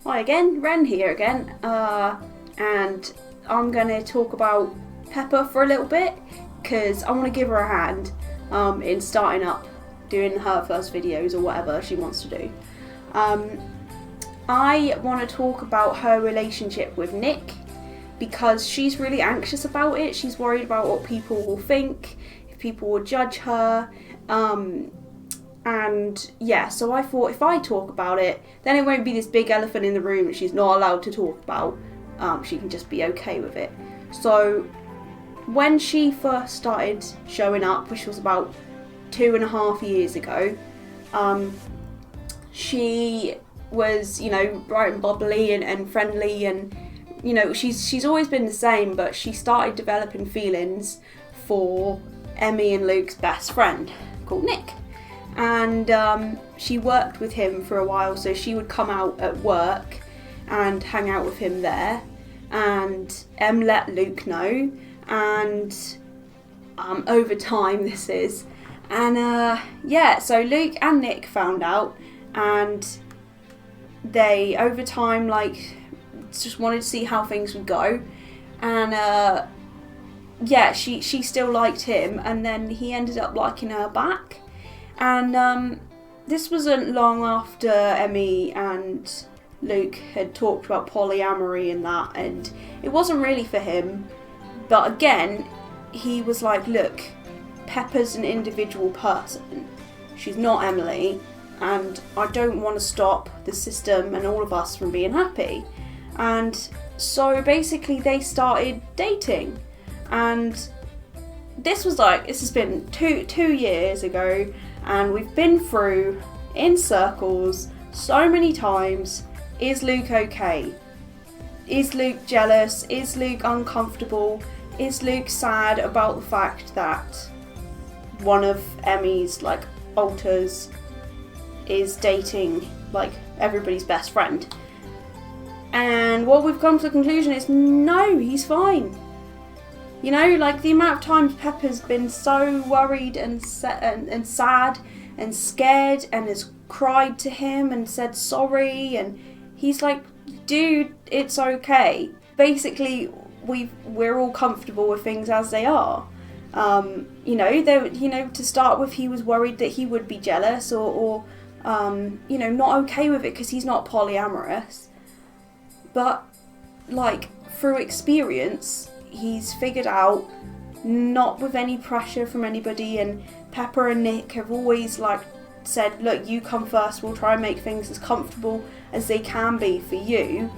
Hi again, Ren here again, and I'm going to talk about Pepper for a little bit, because I want to give her a hand in starting up doing her first videos or whatever she wants to do. I want to talk about her relationship with Nick, because she's really anxious about it. She's worried about what people will think, if people will judge her, and yeah, so I thought if I talk about it, then it won't be this big elephant in the room that she's not allowed to talk about. She can just be okay with it. So when she first started showing up, which was about 2.5 years ago, she was, bright and bubbly and friendly, and she's always been the same, but she started developing feelings for Emmy and Luke's best friend called Nick. And she worked with him for a while, so she would come out at work and hang out with him there, and Em let Luke know, and over time this is, and so Luke and Nick found out, and they over time just wanted to see how things would go, and she still liked him, and then he ended up liking her back. And this wasn't long after Emmy and Luke had talked about polyamory and that, and it wasn't really for him. But again, he was like, look, Pepper's an individual person. She's not Emily, and I don't want to stop the system and all of us from being happy. And so basically they started dating. And this has been two years ago, and we've been through in circles so many times. Is Luke okay? Is Luke jealous? Is Luke uncomfortable? Is Luke sad about the fact that one of Emmy's alters is dating everybody's best friend? And what we've come to the conclusion is no, he's fine. The amount of times Pepper's been so worried and sad and scared and has cried to him and said sorry, and he's like, dude, it's okay. Basically, we're all comfortable with things as they are. To start with, he was worried that he would be jealous or not okay with it because he's not polyamorous. But through experience, he's figured out, not with any pressure from anybody, and Pepper and Nick have always said, look, you come first, we'll try and make things as comfortable as they can be for you.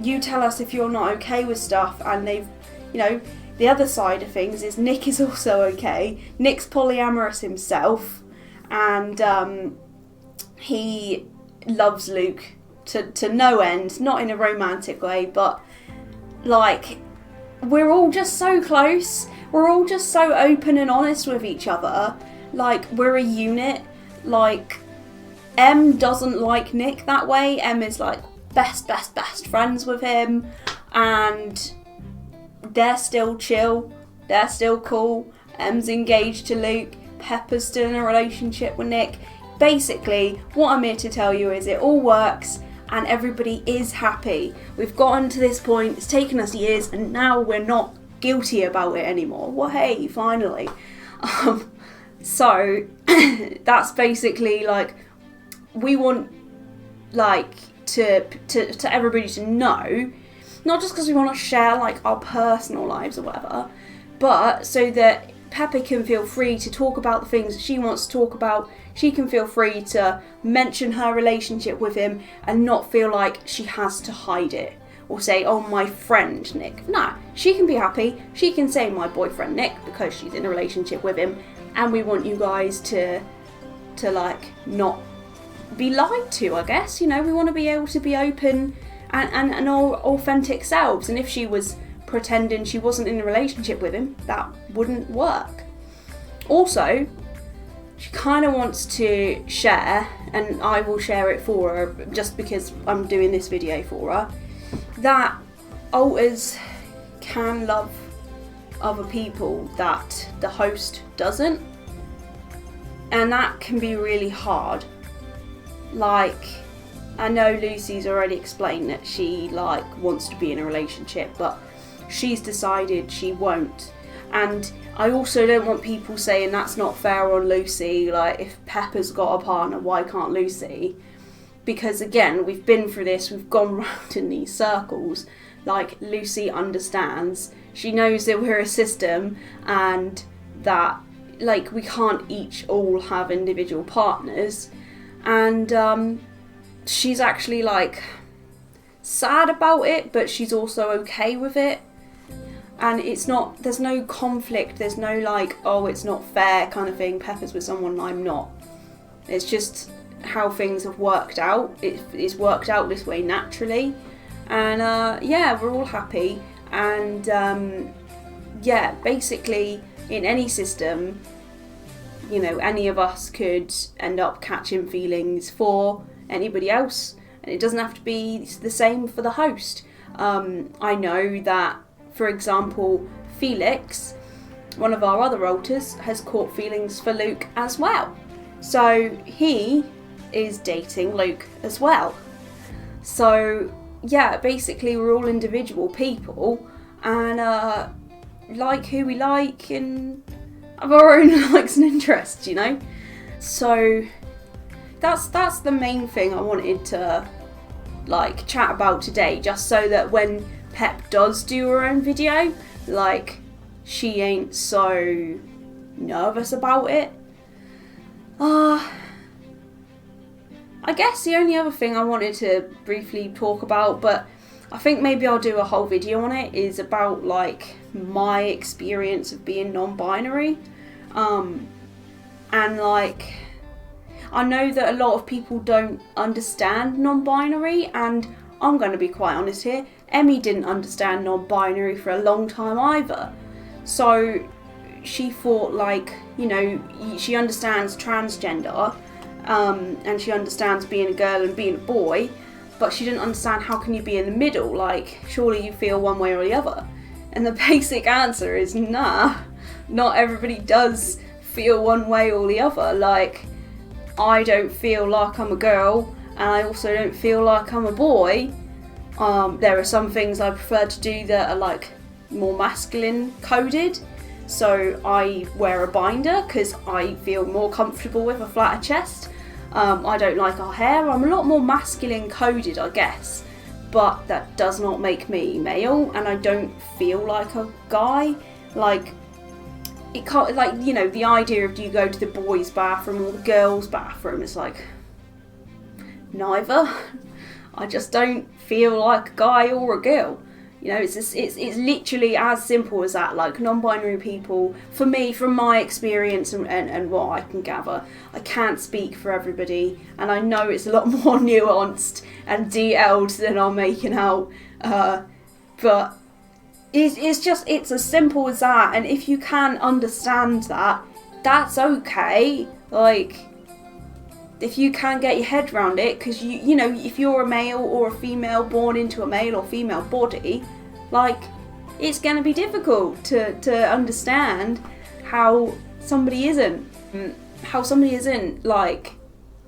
You tell us if you're not okay with stuff. And they've, the other side of things is Nick is also okay. Nick's polyamorous himself, and he loves Luke to no end, not in a romantic way, but we're all just so close. We're all just so open and honest with each other. We're a unit. Em doesn't like Nick that way. Em is best friends with him, and they're still chill. They're still cool. Em's engaged to Luke. Pepper's still in a relationship with Nick. Basically, what I'm here to tell you is it all works, and everybody is happy. We've gotten to this point, it's taken us years, and now we're not guilty about it anymore. Well, hey, finally. So, that's basically, we want, to everybody to know, not just because we want to share, our personal lives or whatever, but so that Pepper can feel free to talk about the things that she wants to talk about. She can feel free to mention her relationship with him and not feel like she has to hide it or say, oh, my friend Nick. Nah, she can be happy. She can say my boyfriend Nick because she's in a relationship with him, and we want you guys to not be lied to, I guess. We want to be able to be open and all authentic selves. And if she was pretending she wasn't in a relationship with him, that wouldn't work. Also, she kind of wants to share, and I will share it for her just because I'm doing this video for her, that alters can love other people that the host doesn't, and that can be really hard. I know Lucy's already explained that she like wants to be in a relationship, but she's decided she won't. And I also don't want people saying that's not fair on Lucy, like if Pepper's got a partner, why can't Lucy? Because again, we've been through this, we've gone round in these circles. Like, Lucy understands, she knows that we're a system and that like we can't each all have individual partners, and she's actually like sad about it, but she's also okay with it. And it's not, there's no conflict, there's no like, oh, it's not fair kind of thing, Pepper's with someone and I'm not. It's just how things have worked out. It's worked out this way naturally, and yeah, we're all happy. And yeah, basically in any system, you know, any of us could end up catching feelings for anybody else, and it doesn't have to be the same for the host. I know that, for example, Felix, one of our other alters, has caught feelings for Luke as well. So he is dating Luke as well. So yeah, basically we're all individual people, and like who we like and have our own likes and interests, you know. So that's the main thing I wanted to like chat about today, just so that when Pep does do her own video, like, she ain't so nervous about it. I guess the only other thing I wanted to briefly talk about, but I think maybe I'll do a whole video on it, is about like my experience of being non-binary. And like, I know that a lot of people don't understand non-binary, and I'm going to be quite honest here, Emmy didn't understand non-binary for a long time either. So she thought, like, you know, she understands transgender, and she understands being a girl and being a boy, but she didn't understand how can you be in the middle, like, surely you feel one way or the other. And the basic answer is nah, not everybody does feel one way or the other. Like, I don't feel like I'm a girl, and I also don't feel like I'm a boy. There are some things I prefer to do that are like more masculine coded. So I wear a binder because I feel more comfortable with a flatter chest. I don't like our hair. I'm a lot more masculine coded, I guess. But that does not make me male, and I don't feel like a guy. Like, it can't, like, you know, the idea of do you go to the boys' bathroom or the girls' bathroom, it's like, neither. I just don't feel like a guy or a girl. You know, it's literally as simple as that. Like, non-binary people, for me, from my experience and what I can gather, I can't speak for everybody, and I know it's a lot more nuanced and detailed than I'm making out, but it's as simple as that. And if you can understand that, that's okay. Like, if you can get your head around it, because you know, if you're a male or a female born into a male or female body, like, it's going to be difficult to understand how somebody isn't like,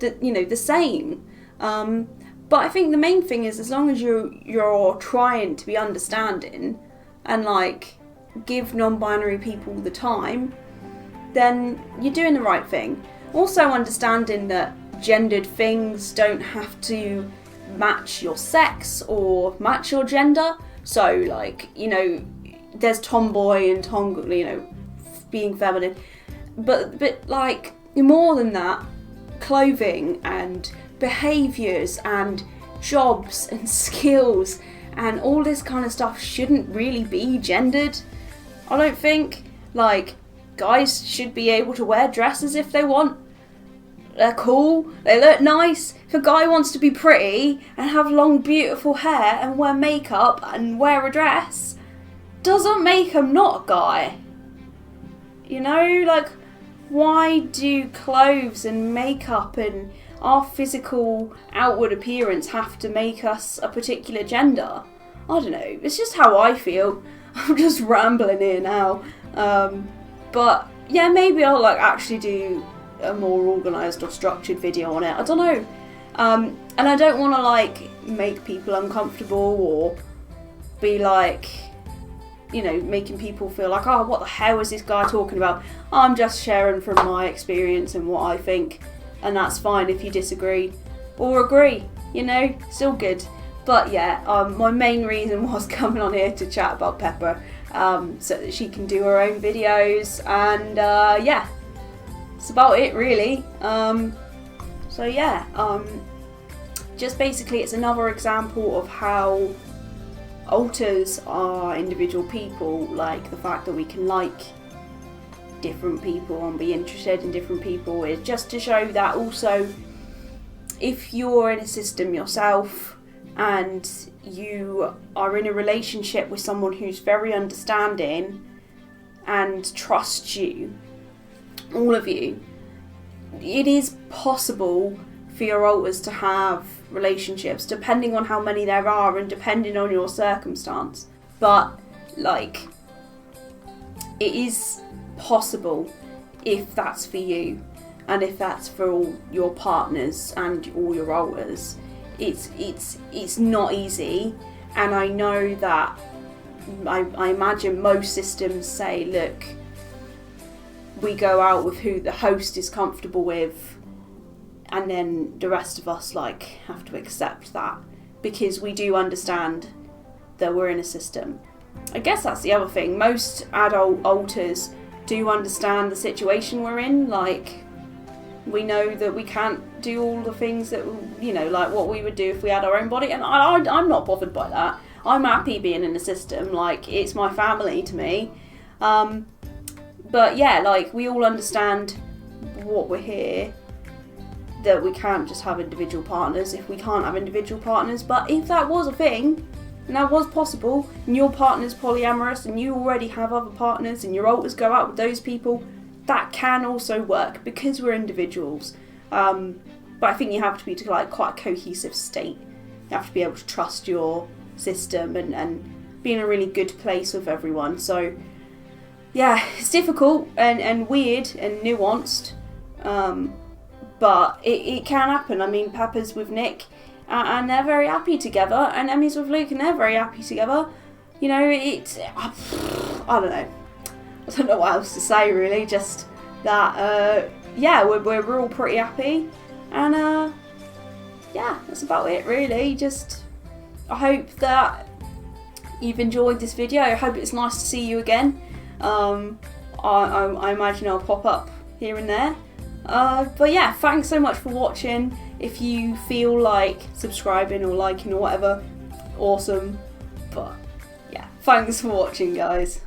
you know, the same. But I think the main thing is, as long as you're trying to be understanding and like give non-binary people the time, then you're doing the right thing. Also understanding that gendered things don't have to match your sex or match your gender. So, like, you know, there's tomboy and you know, being feminine, but like, more than that, clothing and behaviours and jobs and skills and all this kind of stuff shouldn't really be gendered. I don't think. Like, guys should be able to wear dresses if they want. They're cool, they look nice. If a guy wants to be pretty and have long beautiful hair and wear makeup and wear a dress, doesn't make him not a guy. You know, like, why do clothes and makeup and our physical outward appearance have to make us a particular gender? I don't know, it's just how I feel. I'm just rambling here now. But yeah, maybe I'll like actually do a more organised or structured video on it. I don't know. And I don't want to like make people uncomfortable or be like, you know, making people feel like, oh, what the hell is this guy talking about? I'm just sharing from my experience and what I think, and that's fine if you disagree or agree, you know, still good. But yeah, my main reason was coming on here to chat about Pepper, so that she can do her own videos, and yeah, that's about it really. So yeah, just basically it's another example of how alters are individual people, like the fact that we can like different people and be interested in different people is just to show that also if you're in a system yourself and you are in a relationship with someone who's very understanding and trusts you, all of you, it is possible for your alters to have relationships, depending on how many there are and depending on your circumstance. But like, it is possible if that's for you and if that's for all your partners and all your alters. It's not easy, and I know that I imagine most systems say, look, we go out with who the host is comfortable with, and then the rest of us like have to accept that because we do understand that we're in a system. I guess that's the other thing. Most adult alters do understand the situation we're in. Like, we know that we can't do all the things that, you know, like what we would do if we had our own body, and I'm not bothered by that. I'm happy being in a system. Like, it's my family to me. But yeah, like, we all understand what we're here, that we can't just have individual partners if we can't have individual partners. But if that was a thing, and that was possible, and your partner's polyamorous and you already have other partners and your alters go out with those people, that can also work because we're individuals. But I think you have to be to like quite a cohesive state. You have to be able to trust your system and be in a really good place with everyone. So yeah, it's difficult and weird and nuanced. But it can happen. I mean, Pepper's with Nick and they're very happy together, and Emmy's with Luke and they're very happy together. You know, I don't know. I don't know what else to say really, just that, yeah, we're all pretty happy, and yeah, that's about it really. Just, I hope that you've enjoyed this video. I hope it's nice to see you again. I imagine I'll pop up here and there. But yeah, thanks so much for watching. If you feel like subscribing or liking or whatever, awesome. But yeah, thanks for watching, guys.